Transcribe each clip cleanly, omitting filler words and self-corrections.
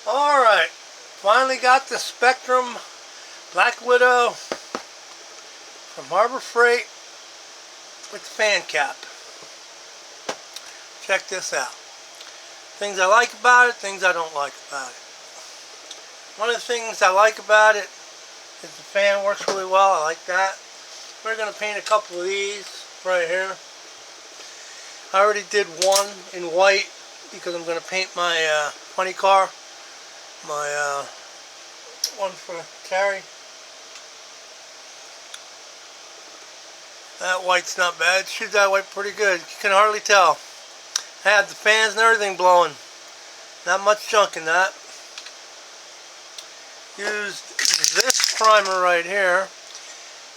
Alright, finally got the Spectrum Black Widow from Harbor Freight with the fan cap. Check this out. Things I like about it, things I don't like about it. One of the things I like about it is the fan works really well. I like that. We're going to paint a couple of these right here. I already did one in white because I'm going to paint my funny car. My one for Gaaheri. That white's not bad. Shoots that white pretty good. You can hardly tell. I had the fans and everything blowing. Not much junk in that. Used this primer right here,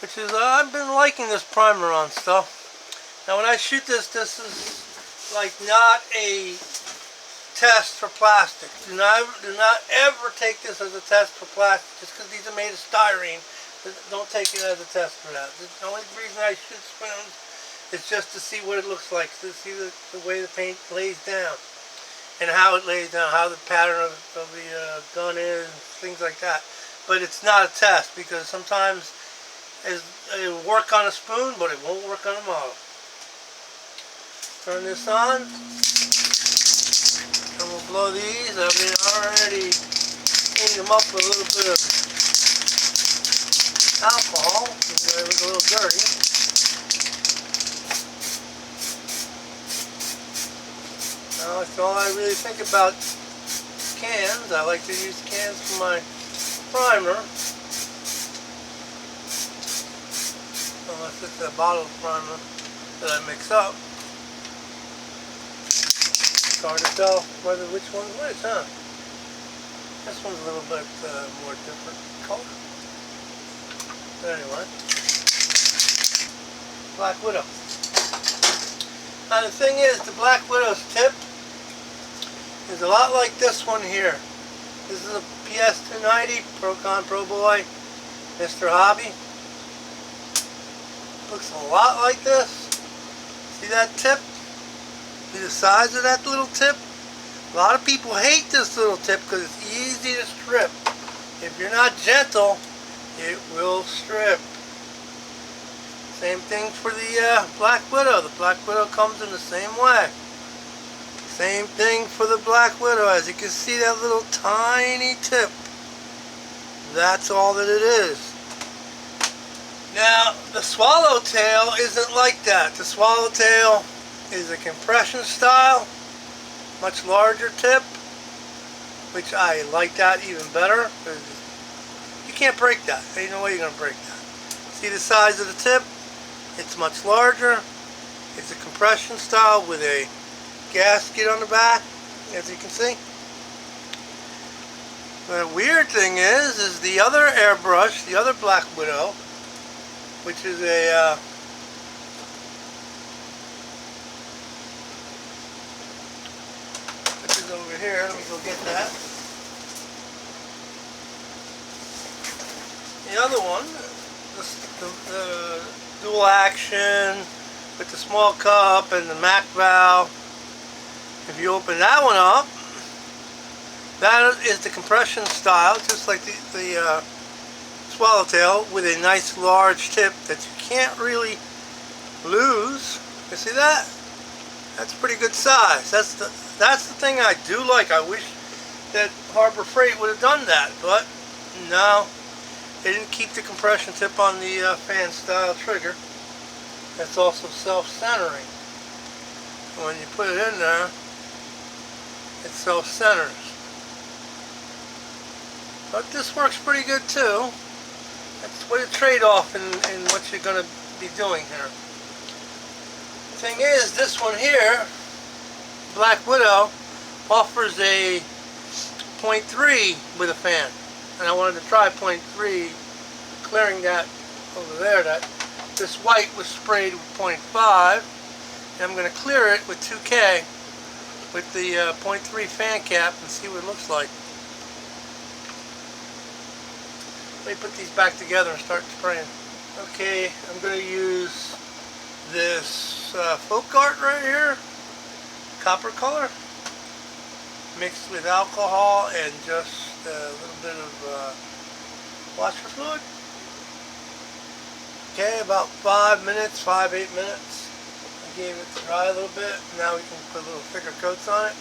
which is I've been liking this primer on stuff. Now when I shoot this, this is like not a test for plastic. Do not ever take this as a test for plastic. Just because these are made of styrene, don't take it as a test for that. The only reason I shoot spoons is just to see what it looks like, to see the way the paint lays down and how it lays down, how the pattern of the gun is, things like that. But it's not a test because sometimes it'll work on a spoon, but it won't work on a model. Turn this on. And we'll blow these. I mean, I already cleaned them up with a little bit of alcohol. They look a little dirty. Now, that's all I really think about cans. I like to use cans for my primer. Unless it's a bottle of primer that I mix up. It's hard to tell which one's which, huh? This one's a little bit more different color. But anyway, Black Widow. Now the thing is, the Black Widow's tip is a lot like this one here. This is a PS290 Procon Pro Boy, Mr. Hobby. Looks a lot like this. See that tip? See the size of that little tip? A lot of people hate this little tip because it's easy to strip. If you're not gentle, it will strip. Same thing for the Black Widow. The Black Widow comes in the same way. Same thing for the Black Widow. As you can see, that little tiny tip. That's all that it is. Now, the swallowtail isn't like that. The swallowtail is a compression style, much larger tip, which I like that even better. You can't break that. There ain't no way you're going to break that. See the size of the tip? It's much larger. It's a compression style with a gasket on the back, as you can see. The weird thing is the other airbrush, the other Black Widow, which is a which is over here. Let me go get that. The other one, the dual action with the small cup and the Mac valve. If you open that one up, that is the compression style, just like the swallowtail, with a nice large tip that you can't really lose. You see that? That's a pretty good size. That's the thing I do like. I wish that Harbor Freight would have done that, but no, they didn't keep the compression tip on the fan style trigger. That's also self-centering. When you put it in there, it self-centers. But this works pretty good too. That's what a trade-off in what you're going to be doing here. The thing is, this one here, Black Widow, offers a 0.3 with a fan. And I wanted to try 0.3, clearing that over there. This white was sprayed with 0.5. And I'm going to clear it with 2K with the 0.3 fan cap and see what it looks like. Let me put these back together and start spraying. Okay, I'm going to use this folk art right here, copper color. mixed with alcohol and just a little bit of washer fluid. Okay, about 5 minutes, 8 minutes. I gave it to dry a little bit. Now we can put little thicker coats on it.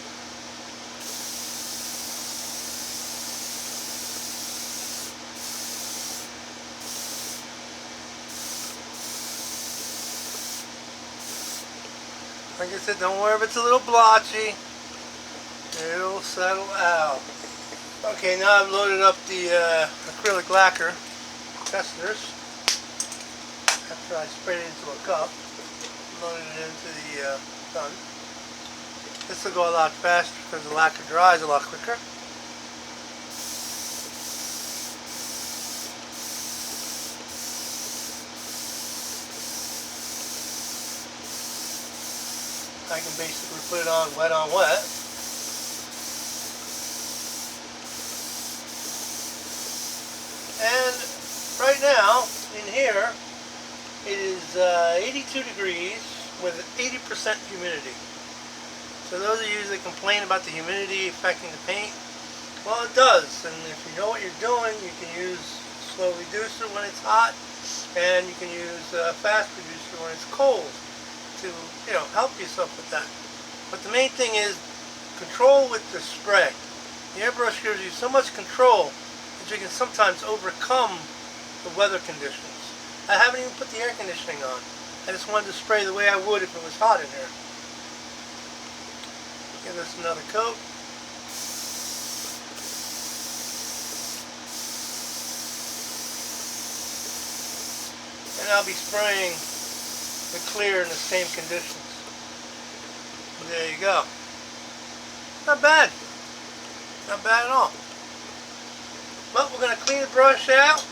Like I said, don't worry if it's a little blotchy. It'll settle out. Okay, now I've loaded up the acrylic lacquer testers. After I sprayed it into a cup, loaded it into the gun. This will go a lot faster because the lacquer dries a lot quicker. I can basically put it on wet. And right now, in here, it is 82 degrees with 80% humidity. So those of you that complain about the humidity affecting the paint, well, it does. And if you know what you're doing, you can use slow reducer when it's hot, and you can use fast reducer when it's cold to, help yourself with that. But the main thing is control with the spray. The airbrush gives you so much control that you can sometimes overcome the weather conditions. I haven't even put the air conditioning on. I just wanted to spray the way I would if it was hot in here. Give this another coat. And I'll be spraying the clear in the same conditions. There you go. Not bad. Not bad at all. But we're going to clean the brush out.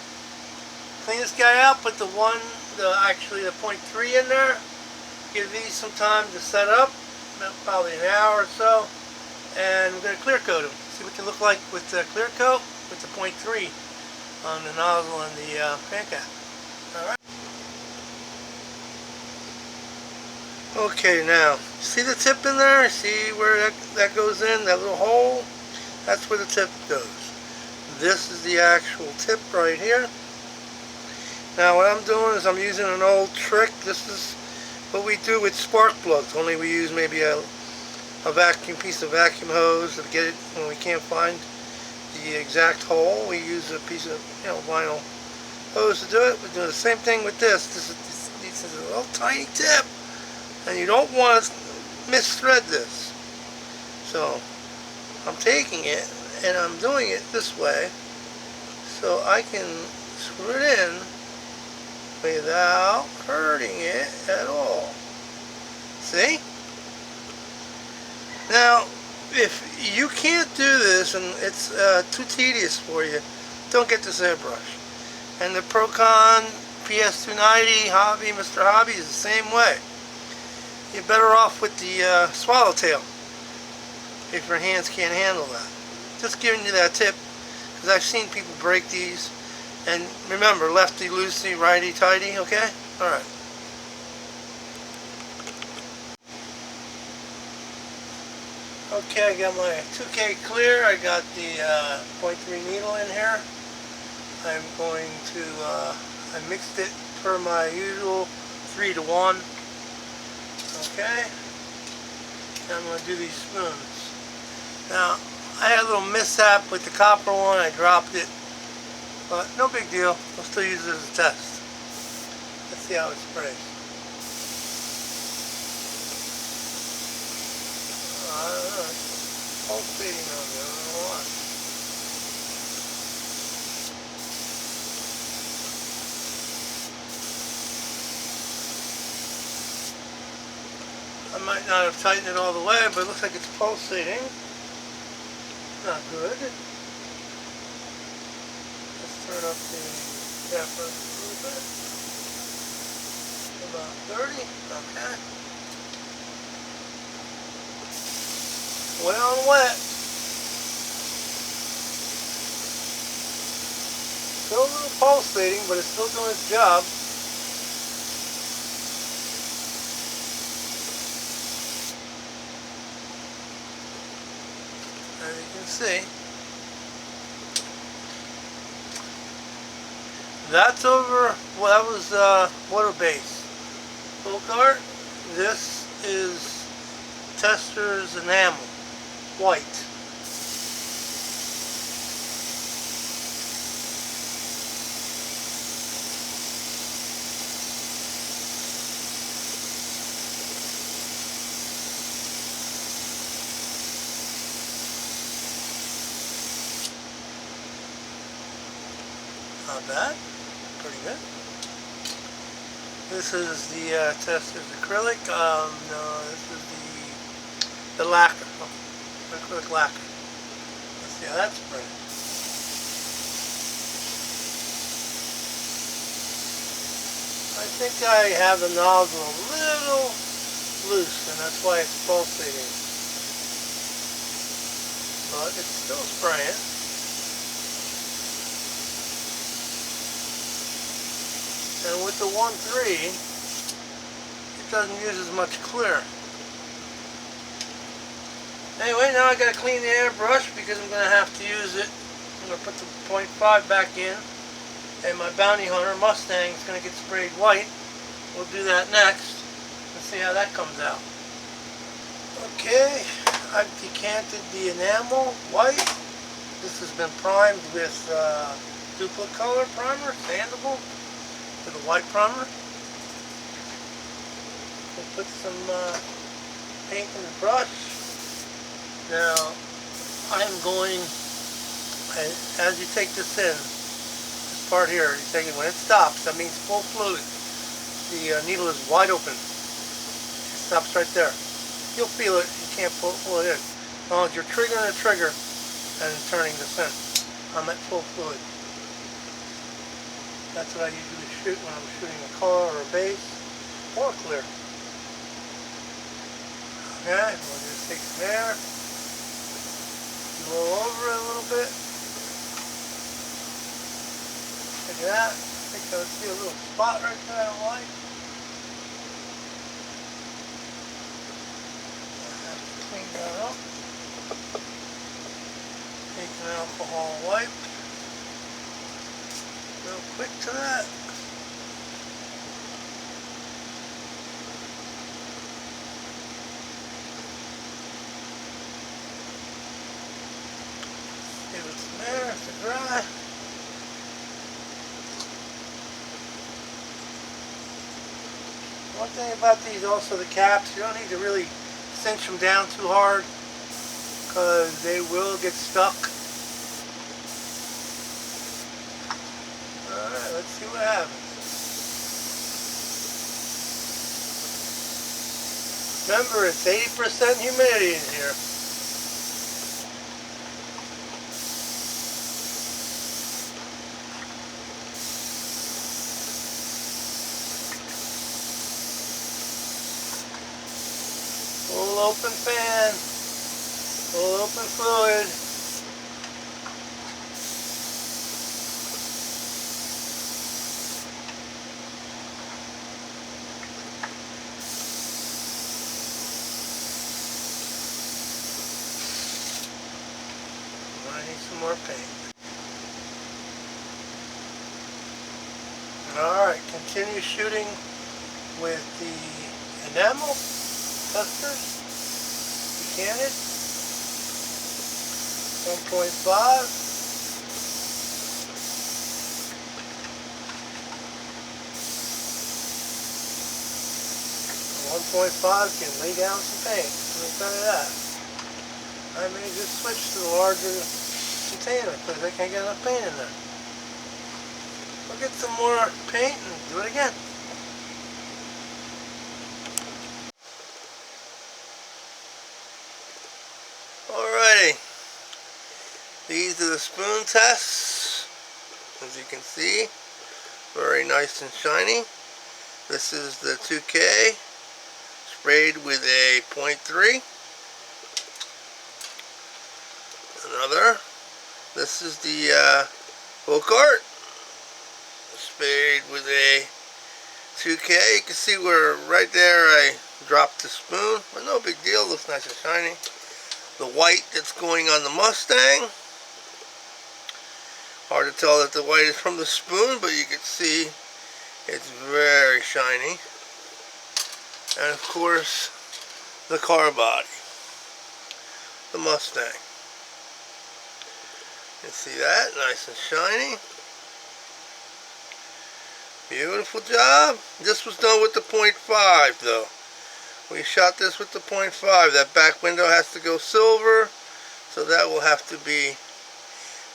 Clean this guy out. Put the 0.3 in there. Give these some time to set up. Probably an hour or so. And we're going to clear coat them. See what they look like with the clear coat with the 0.3 on the nozzle and the fan cap. Alright. Okay, now, see the tip in there? See where that goes in, that little hole? That's where the tip goes. This is the actual tip right here. Now what I'm doing is I'm using an old trick. This is what we do with spark plugs, only we use maybe a piece of vacuum hose to get it when we can't find the exact hole. We use a piece of vinyl hose to do it. We're doing the same thing with this. This is a little tiny tip. And you don't want to misthread this. So I'm taking it and I'm doing it this way so I can screw it in without hurting it at all. See? Now, if you can't do this and it's too tedious for you, don't get this airbrush. And the Procon PS290 Hobby, Mr. Hobby is the same way. You're better off with the swallowtail if your hands can't handle that. Just giving you that tip because I've seen people break these. And remember, lefty loosey, righty tighty, okay? Alright. Okay, I got my 2K clear. I got the 0.3 needle in here. I'm going to, I mixed it per my usual 3-to-1. Okay, and I'm going to do these spoons. Now, I had a little mishap with the copper one. I dropped it, but no big deal. I'll still use it as a test. Let's see how it sprays. I don't know. It's pulsating on me. I don't know why. I might not have tightened it all the way, but it looks like it's pulsating. Not good. Let's turn up the camper a little bit. About 30. Okay. Wet on wet. Still a little pulsating, but it's still doing its job. see. That's over. Well, that was water base. Folk art. This is Tester's enamel, white. Not bad. Pretty good. This is the Tester's acrylic. No, this is the lacquer. Oh, acrylic lacquer. Let's see how that's printed. I think I have the nozzle a little loose, and that's why it's pulsating. But it's still spraying. And with the 1.3, it doesn't use as much clear. Anyway, now I gotta clean the airbrush because I'm gonna have to use it. I'm gonna put the 0.5 back in, and my Bounty Hunter Mustang is gonna get sprayed white. We'll do that next. Let's see how that comes out. Okay, I've decanted the enamel white. This has been primed with duplicate color primer, sandable, with a white primer. We'll put some paint in the brush. Now, I'm going, as you take this in, this part here, you take it when it stops, that means full fluid. The needle is wide open. It stops right there. You'll feel it, you can't pull it in. As long as you're triggering the trigger and turning this in. I'm at full fluid. That's what I usually shoot when I'm shooting a car or a base or clear. Okay, we'll just take some air, blow over it a little bit. Look at that. I think I see a little spot right there I don't like. I have to clean that up. Take an alcohol wipe. Real quick to that. Give it some air to dry. One thing about these also, the caps, you don't need to really cinch them down too hard because they will get stuck. Alright, let's see what happens. Remember, it's 80% humidity in here. Full open fan, full open fluid. I need some more paint. Alright, continue shooting with the enamel testers. Decanted. 1.5. Can lay down some paint. Let me tell you that. I may just switch to the larger container because I can't get enough paint in there. We'll get some more paint and do it again. Alrighty. These are the spoon tests. As you can see, very nice and shiny. This is the 2K sprayed with a 0.3. Another. This is the Folk Art sprayed with a 2K. You can see where right there I dropped the spoon, but no big deal. Looks nice and shiny. the white that's going on the Mustang. Hard to tell that the white is from the spoon, but you can see it's very shiny. And of course, the car body, the Mustang. You can see that, nice and shiny. Beautiful job. This was done with the 0.5 though. We shot this with the 0.5. That back window has to go silver, so that will have to be,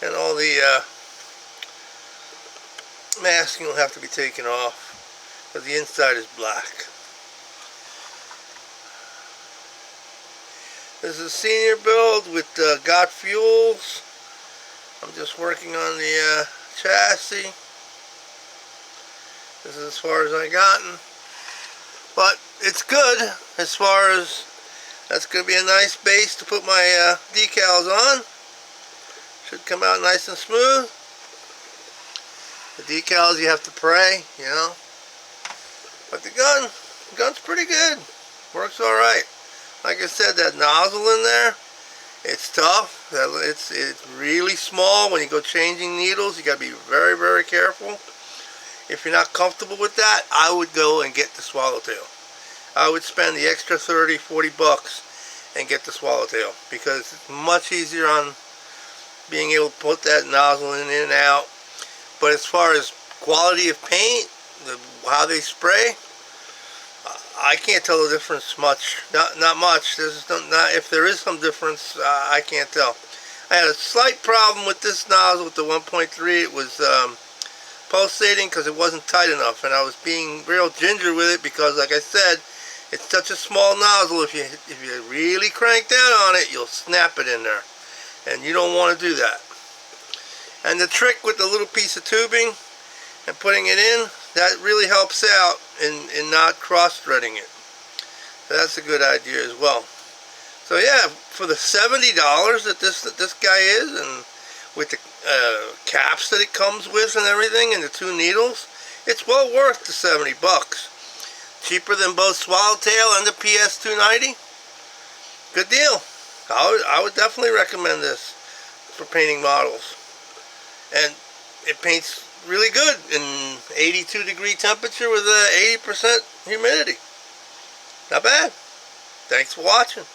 and all the masking will have to be taken off, because the inside is black. This is a senior build with Got Fuels. I'm just working on the chassis. This is as far as I gotten. But it's good as far as, that's going to be a nice base to put my decals on. Should come out nice and smooth. The decals you have to pray, you know. But the gun's pretty good. Works alright. Like I said, that nozzle in there, it's tough. It's really small. When you go changing needles, you got to be very, very careful. If you're not comfortable with that, I would go and get the swallowtail. I would spend the extra 30, 40 bucks and get the swallowtail, because it's much easier on being able to put that nozzle in and out. But as far as quality of paint, how they spray, I can't tell the difference much. Not much. If there is some difference, I can't tell. I had a slight problem with this nozzle with the 1.3. It was pulsating because it wasn't tight enough, and I was being real ginger with it because, like I said, it's such a small nozzle. If you really crank down on it, you'll snap it in there, and you don't want to do that. And the trick with the little piece of tubing and putting it in, that really helps out in not cross-threading it. So that's a good idea as well. So yeah, for the $70 that this guy is, and with the caps that it comes with and everything, and the 2 needles, it's well worth the 70 bucks. Cheaper than both Swallowtail and the PS290. Good deal. I would definitely recommend this for painting models. And it paints really good in 82-degree temperature with 80% humidity. Not bad. Thanks for watching.